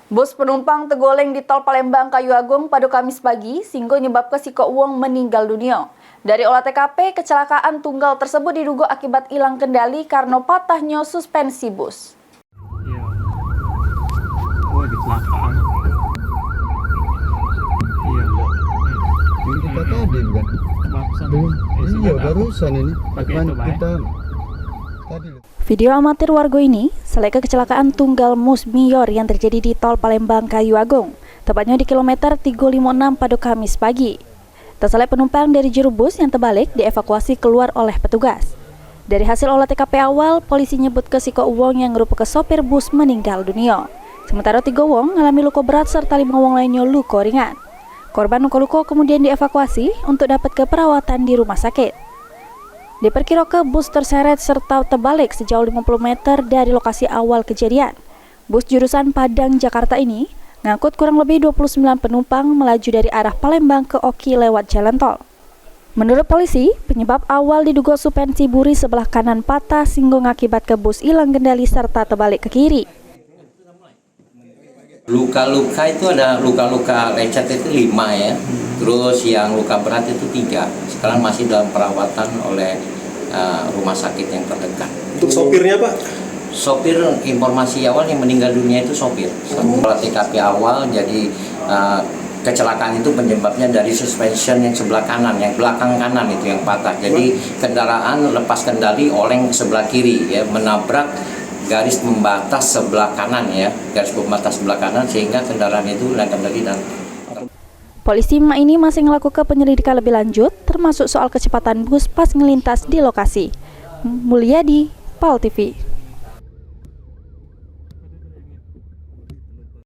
Bus penumpang tergoleng di tol Palembang Kayu Agung pada Kamis pagi sehingga menyebabkan si Uwong meninggal dunia. Dari olah TKP, kecelakaan tunggal tersebut diduga akibat hilang kendali karena patahnya suspensi bus. Iya. Oh, kecelakaan. Iya. Ini kita tadi bukan? Barusan. Iya, barusan ini. Pakai Depan itu, Pak. kita tadi. Video amatir warga ini seleka kecelakaan tunggal bus Mior yang terjadi di tol Palembang Kayu Agung, tepatnya di kilometer 356 pada Kamis pagi. Tak selek penumpang dari juru bus yang terbalik dievakuasi keluar oleh petugas. Dari hasil olah TKP awal, polisi nyebut ke si Uwong yang merupakan sopir bus meninggal dunia. Sementara 3 wong mengalami luka berat serta 5 wong lainnya luka ringan. Korban luka-luka kemudian dievakuasi untuk dapat ke perawatan di rumah sakit. Diperkirakan bus terseret serta terbalik sejauh 50 meter dari lokasi awal kejadian. Bus jurusan Padang, Jakarta ini ngangkut kurang lebih 29 penumpang melaju dari arah Palembang ke Oki lewat jalan tol. Menurut polisi, penyebab awal diduga suspensi buri sebelah kanan patah sehingga mengakibatkan bus hilang kendali serta terbalik ke kiri. Luka-luka itu ada luka-luka lecet itu 5 ya, terus yang luka berat itu 3. Sekarang masih dalam perawatan oleh rumah sakit yang terdekat. Untuk sopirnya, Pak? Sopir, informasi awal yang meninggal dunia itu sopir. Setelah TKP awal, jadi kecelakaan itu penyebabnya dari suspension yang sebelah kanan, yang belakang kanan itu yang patah. Jadi kendaraan lepas kendali oleng ke sebelah kiri, ya, menabrak garis pembatas sebelah kanan, ya, garis pembatas sebelah kanan sehingga kendaraan itu hilang kendali dan Polisi ini masih melakukan penyelidikan lebih lanjut, termasuk soal kecepatan bus pas melintas di lokasi. Mulyadi, PAL TV.